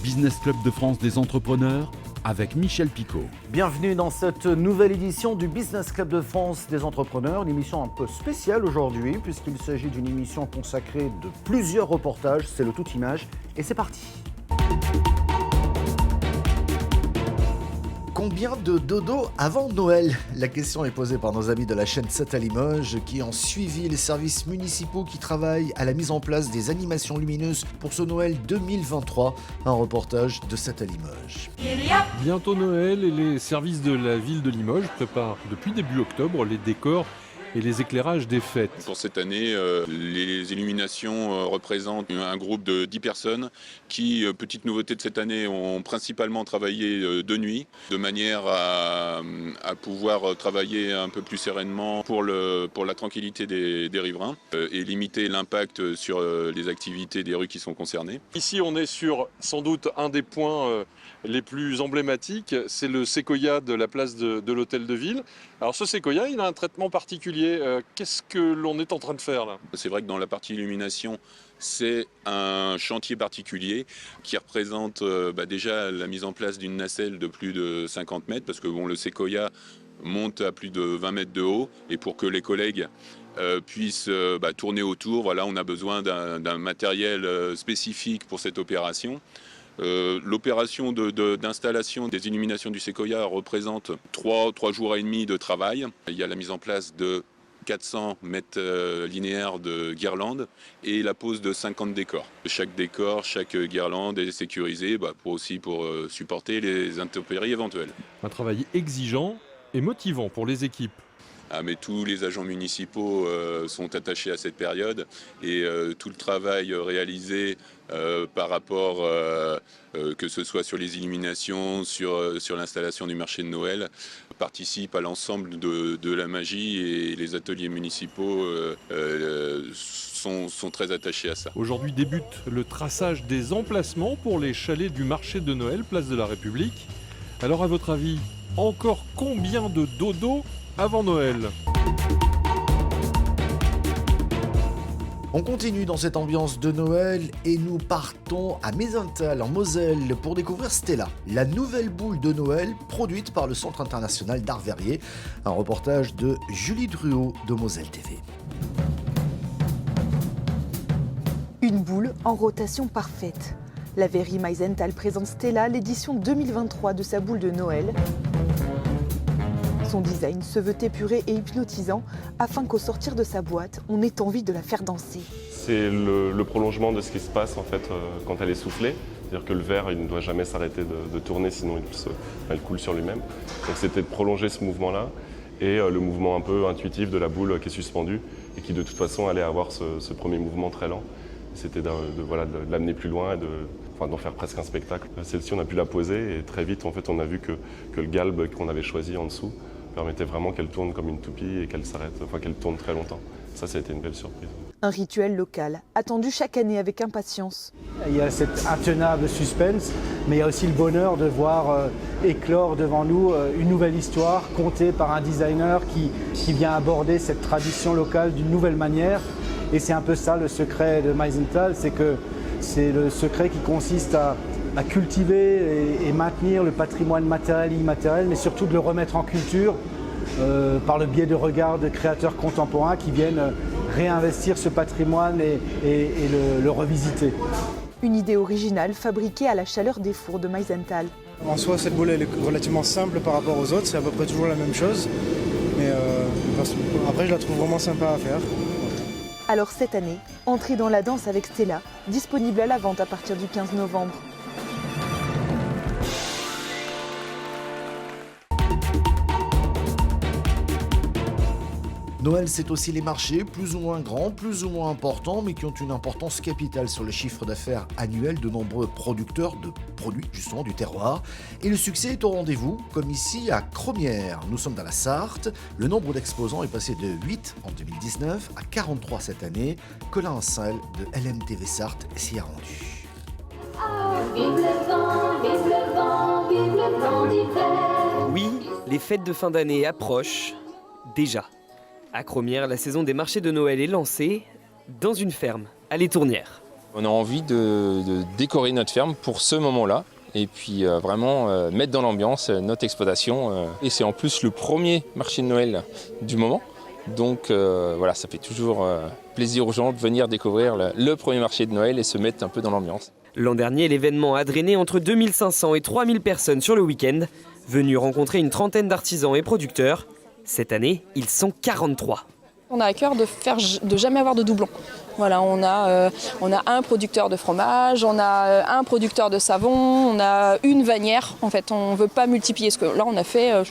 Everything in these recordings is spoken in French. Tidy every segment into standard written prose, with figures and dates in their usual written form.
Business Club de France des entrepreneurs avec Michel Picot. Bienvenue dans cette nouvelle édition du Business Club de France des entrepreneurs. Une émission un peu spéciale aujourd'hui puisqu'il s'agit d'une émission consacrée de plusieurs reportages. C'est le tout image et c'est parti. Combien de dodo avant Noël? La question est posée par nos amis de la chaîne 7 à Limoges qui ont suivi les services municipaux qui travaillent à la mise en place des animations lumineuses pour ce Noël 2023. Un reportage de 7 à Limoges. Bientôt Noël et les services de la ville de Limoges préparent depuis début octobre les décors et les éclairages des fêtes. Pour cette année, les illuminations représentent un groupe de 10 personnes qui, petite nouveauté de cette année, ont principalement travaillé de nuit, de manière à pouvoir travailler un peu plus sereinement pour la tranquillité des riverains et limiter l'impact sur les activités des rues qui sont concernées. Ici, on est sur sans doute un des points les plus emblématiques, c'est le séquoia de la place de l'hôtel de ville. Alors ce séquoia, il a un traitement particulier. Qu'est-ce que l'on est en train de faire là? C'est vrai que dans la partie illumination, c'est un chantier particulier qui représente déjà la mise en place d'une nacelle de plus de 50 mètres parce que le séquoia monte à plus de 20 mètres de haut et pour que les collègues puissent tourner autour, voilà, on a besoin d'un matériel spécifique pour cette opération. L'opération d'installation des illuminations du séquoia représente 3 jours et demi de travail. Il y a la mise en place de 400 mètres linéaires de guirlandes et la pose de 50 décors. Chaque décor, chaque guirlande est sécurisée pour supporter les intempéries éventuelles. Un travail exigeant et motivant pour les équipes. Mais tous les agents municipaux sont attachés à cette période et tout le travail réalisé par rapport, que ce soit sur les illuminations, sur l'installation du marché de Noël, participe à l'ensemble de la magie et les ateliers municipaux sont très attachés à ça. Aujourd'hui débute le traçage des emplacements pour les chalets du marché de Noël, place de la République. Alors à votre avis, encore combien de dodo avant Noël? On continue dans cette ambiance de Noël et nous partons à Meisenthal en Moselle pour découvrir Stella, la nouvelle boule de Noël produite par le Centre international d'art verrier. Un reportage de Julie Druot de Moselle TV. Une boule en rotation parfaite. La verrie Meisenthal présente Stella, l'édition 2023 de sa boule de Noël. Son design se veut épuré et hypnotisant afin qu'au sortir de sa boîte, on ait envie de la faire danser. C'est le prolongement de ce qui se passe en fait quand elle est soufflée. C'est-à-dire que le verre il ne doit jamais s'arrêter de tourner sinon elle coule sur lui-même. Donc c'était de prolonger ce mouvement-là et le mouvement un peu intuitif de la boule qui est suspendue et qui de toute façon allait avoir ce premier mouvement très lent. C'était de l'amener plus loin et d'en faire presque un spectacle. Celle-ci on a pu la poser et très vite en fait on a vu que le galbe qu'on avait choisi en dessous permettait vraiment qu'elle tourne comme une toupie et qu'elle s'arrête, qu'elle tourne très longtemps. Ça a été une belle surprise. Un rituel local, attendu chaque année avec impatience. Il y a cet intenable suspense, mais il y a aussi le bonheur de voir éclore devant nous une nouvelle histoire contée par un designer qui vient aborder cette tradition locale d'une nouvelle manière. Et c'est un peu ça le secret de Meisenthal, c'est le secret qui consiste à cultiver et maintenir le patrimoine matériel et immatériel, mais surtout de le remettre en culture par le biais de regards de créateurs contemporains qui viennent réinvestir ce patrimoine et le revisiter. Une idée originale fabriquée à la chaleur des fours de Meisenthal. En soi, cette boule elle est relativement simple par rapport aux autres, c'est à peu près toujours la même chose, mais après je la trouve vraiment sympa à faire. Alors cette année, entrez dans la danse avec Stella, disponible à la vente à partir du 15 novembre. Noël, c'est aussi les marchés, plus ou moins grands, plus ou moins importants, mais qui ont une importance capitale sur le chiffre d'affaires annuel de nombreux producteurs de produits justement du terroir. Et le succès est au rendez-vous, comme ici à Cromières. Nous sommes dans la Sarthe. Le nombre d'exposants est passé de 8 en 2019 à 43 cette année. Colin Salle de LMTV Sarthe s'y a rendu. Vive le vent, vive le vent, vive le vent d'hiver. Oui, les fêtes de fin d'année approchent déjà. À Cromières, la saison des marchés de Noël est lancée dans une ferme à l'Étournière. On a envie de décorer notre ferme pour ce moment-là et puis vraiment mettre dans l'ambiance notre exploitation. Et c'est en plus le premier marché de Noël du moment. Donc voilà, ça fait toujours plaisir aux gens de venir découvrir le premier marché de Noël et se mettre un peu dans l'ambiance. L'an dernier, l'événement a drainé entre 2500 et 3000 personnes sur le week-end, venus rencontrer une trentaine d'artisans et producteurs. Cette année, ils sont 43. On a à cœur de jamais avoir de doublons. Voilà, on a un producteur de fromage, on a un producteur de savon, on a une vannière. En fait, on ne veut pas multiplier. Parce que là, on a fait, je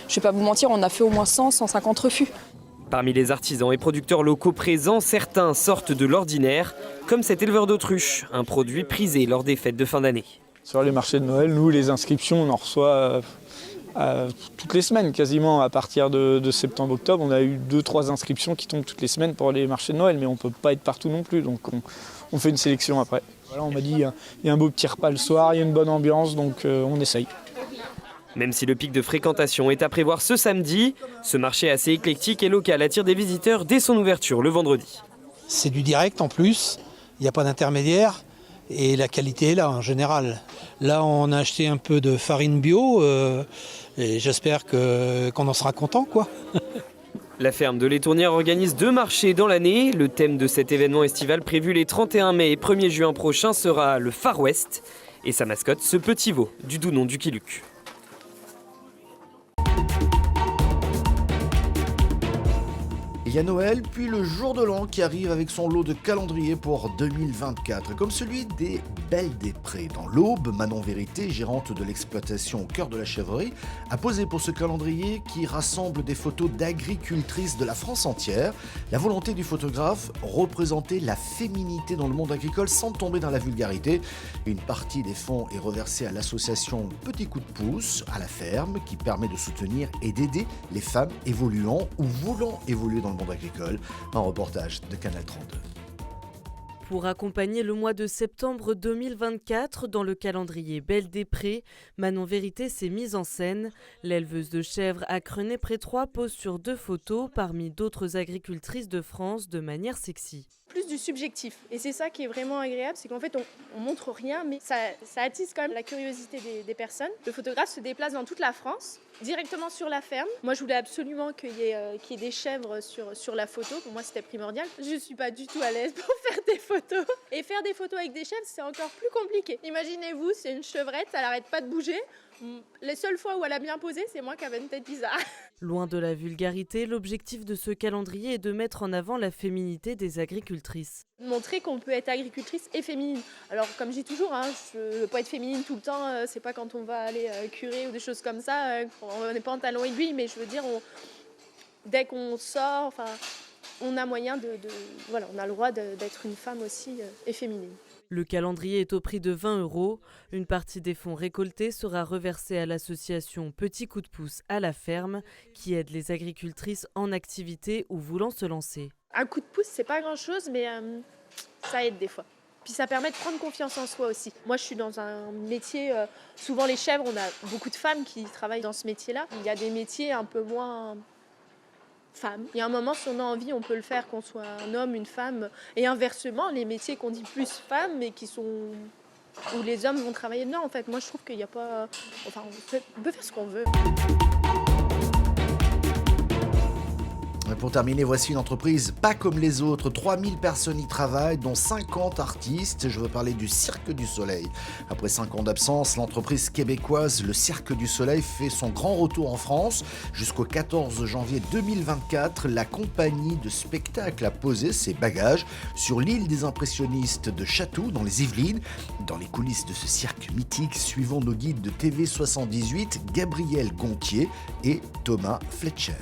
ne vais pas vous mentir, on a fait au moins 100-150 refus. Parmi les artisans et producteurs locaux présents, certains sortent de l'ordinaire, comme cet éleveur d'autruche, un produit prisé lors des fêtes de fin d'année. Sur les marchés de Noël, nous, les inscriptions, on en reçoit toutes les semaines quasiment. À partir de septembre-octobre, on a eu 2-3 inscriptions qui tombent toutes les semaines pour les marchés de Noël, mais on ne peut pas être partout non plus, donc on fait une sélection après. Voilà, on m'a dit il y a un beau petit repas le soir, il y a une bonne ambiance, donc on essaye. Même si le pic de fréquentation est à prévoir ce samedi, ce marché assez éclectique et local attire des visiteurs dès son ouverture le vendredi. C'est du direct en plus, il n'y a pas d'intermédiaire et la qualité est là en général. Là on a acheté un peu de farine bio et j'espère qu'on en sera content quoi. La ferme de l'Étournière organise 2 marchés dans l'année. Le thème de cet événement estival prévu les 31 mai et 1er juin prochains sera le Far West et sa mascotte, ce petit veau du doux nom du Kiluc. Il y a Noël, puis le jour de l'an qui arrive avec son lot de calendriers pour 2024, comme celui des Belles des Prés. Dans l'Aube, Manon Vérité, gérante de l'exploitation au cœur de la chèvrerie, a posé pour ce calendrier qui rassemble des photos d'agricultrices de la France entière. La volonté du photographe, représenter la féminité dans le monde agricole sans tomber dans la vulgarité. Une partie des fonds est reversée à l'association Petit Coup de Pouce à la ferme qui permet de soutenir et d'aider les femmes évoluant ou voulant évoluer dans le monde agricole. Un reportage de Canal 32. Pour accompagner le mois de septembre 2024 dans le calendrier Belle des Prés, Manon Vérité s'est mise en scène. L'éleveuse de chèvres à Crenay-Près-Troyes pose sur 2 photos parmi d'autres agricultrices de France de manière sexy. Plus du subjectif. Et c'est ça qui est vraiment agréable, c'est qu'en fait on montre rien, mais ça attise quand même la curiosité des personnes. Le photographe se déplace dans toute la France, directement sur la ferme. Moi je voulais absolument qu'il y ait des chèvres sur la photo, pour moi c'était primordial. Je ne suis pas du tout à l'aise pour faire des photos. Et faire des photos avec des chèvres c'est encore plus compliqué. Imaginez-vous, c'est une chevrette, elle n'arrête pas de bouger. Les seules fois où elle a bien posé, c'est moi qui avais une tête bizarre. Loin de la vulgarité, l'objectif de ce calendrier est de mettre en avant la féminité des agricultrices. Montrer qu'on peut être agricultrice et féminine. Alors comme je dis toujours, je ne veux pas être féminine tout le temps, c'est pas quand on va aller curer ou des choses comme ça, on n'est pas en talons aiguilles, mais je veux dire, dès qu'on sort, on a moyen voilà, on a le droit d'être une femme aussi et féminine. Le calendrier est au prix de 20 €. Une partie des fonds récoltés sera reversée à l'association Petit Coup de Pouce à la ferme, qui aide les agricultrices en activité ou voulant se lancer. Un coup de pouce, c'est pas grand-chose, mais ça aide des fois. Puis ça permet de prendre confiance en soi aussi. Moi, je suis dans un métier, souvent les chèvres, on a beaucoup de femmes qui travaillent dans ce métier-là. Il y a des métiers un peu moins femmes. Il y a un moment, si on a envie, on peut le faire, qu'on soit un homme, une femme. Et inversement, les métiers qu'on dit plus femmes, mais où les hommes vont travailler dedans, en fait. Moi, je trouve qu'il n'y a pas... Enfin, on peut faire ce qu'on veut. Pour terminer, voici une entreprise pas comme les autres. 3000 personnes y travaillent, dont 50 artistes. Je veux parler du Cirque du Soleil. Après 5 ans d'absence, l'entreprise québécoise Le Cirque du Soleil fait son grand retour en France. Jusqu'au 14 janvier 2024, la compagnie de spectacle a posé ses bagages sur l'île des impressionnistes de Chatou, dans les Yvelines. Dans les coulisses de ce cirque mythique, suivons nos guides de TV78, Gabriel Gontier et Thomas Fletcher.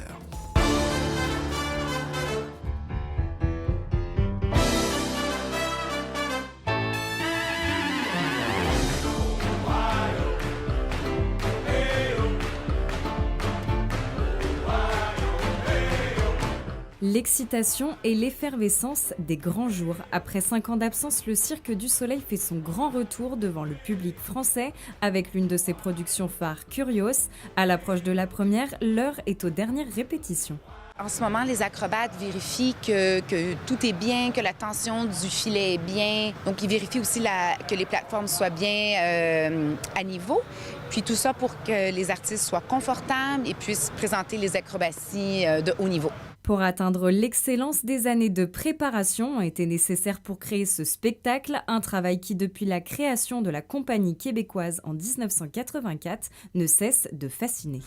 L'excitation et l'effervescence des grands jours. Après 5 ans d'absence, le Cirque du Soleil fait son grand retour devant le public français avec l'une de ses productions phares, Curios. À l'approche de la première, l'heure est aux dernières répétitions. En ce moment, les acrobates vérifient que tout est bien, que la tension du filet est bien. Donc, ils vérifient aussi que les plateformes soient bien à niveau. Puis tout ça pour que les artistes soient confortables et puissent présenter les acrobaties de haut niveau. Pour atteindre l'excellence, des années de préparation ont été nécessaires pour créer ce spectacle, un travail qui, depuis la création de la compagnie québécoise en 1984, ne cesse de fasciner.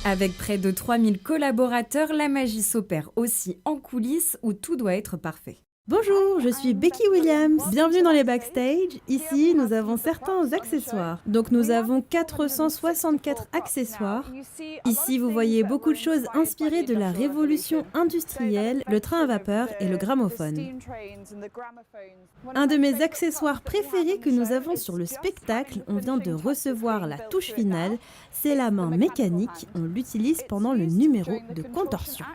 Avec près de 3000 collaborateurs, la magie s'opère aussi en coulisses où tout doit être parfait. Bonjour, je suis Becky Williams. Bienvenue dans les backstage. Ici, nous avons certains accessoires. Donc nous avons 464 accessoires. Ici, vous voyez beaucoup de choses inspirées de la révolution industrielle, le train à vapeur et le gramophone. Un de mes accessoires préférés que nous avons sur le spectacle, on vient de recevoir la touche finale, c'est la main mécanique. On l'utilise pendant le numéro de contorsion.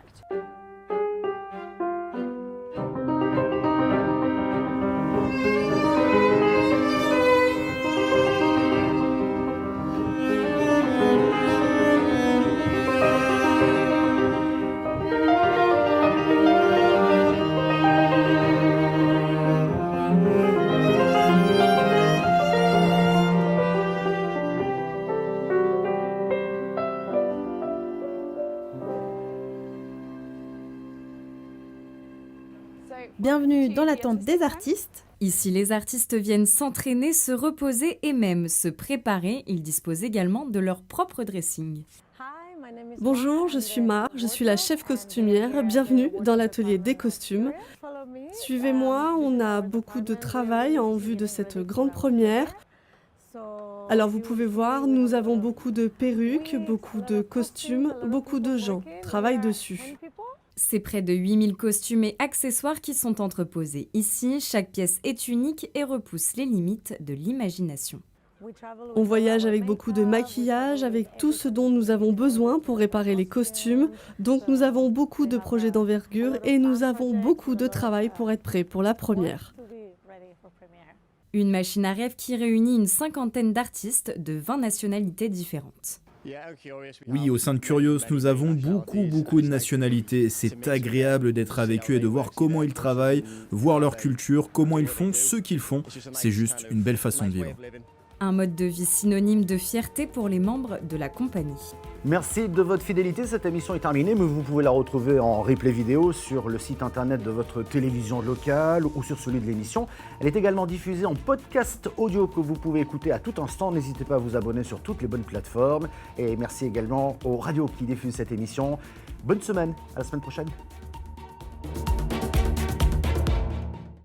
Bienvenue dans la tente des artistes. Ici, les artistes viennent s'entraîner, se reposer et même se préparer. Ils disposent également de leur propre dressing. Bonjour, je suis Mar, je suis la chef costumière. Bienvenue dans l'atelier des costumes. Suivez-moi, on a beaucoup de travail en vue de cette grande première. Alors vous pouvez voir, nous avons beaucoup de perruques, beaucoup de costumes, beaucoup de gens travaillent dessus. C'est près de 8000 costumes et accessoires qui sont entreposés ici. Chaque pièce est unique et repousse les limites de l'imagination. On voyage avec beaucoup de maquillage, avec tout ce dont nous avons besoin pour réparer les costumes. Donc nous avons beaucoup de projets d'envergure et nous avons beaucoup de travail pour être prêts pour la première. Une machine à rêve qui réunit une cinquantaine d'artistes de 20 nationalités différentes. Oui, au sein de Curious, nous avons beaucoup de nationalités. C'est agréable d'être avec eux et de voir comment ils travaillent, voir leur culture, comment ils font ce qu'ils font. C'est juste une belle façon de vivre. Un mode de vie synonyme de fierté pour les membres de la compagnie. Merci de votre fidélité, cette émission est terminée, mais vous pouvez la retrouver en replay vidéo sur le site internet de votre télévision locale ou sur celui de l'émission. Elle est également diffusée en podcast audio que vous pouvez écouter à tout instant. N'hésitez pas à vous abonner sur toutes les bonnes plateformes. Et merci également aux radios qui diffusent cette émission. Bonne semaine, à la semaine prochaine.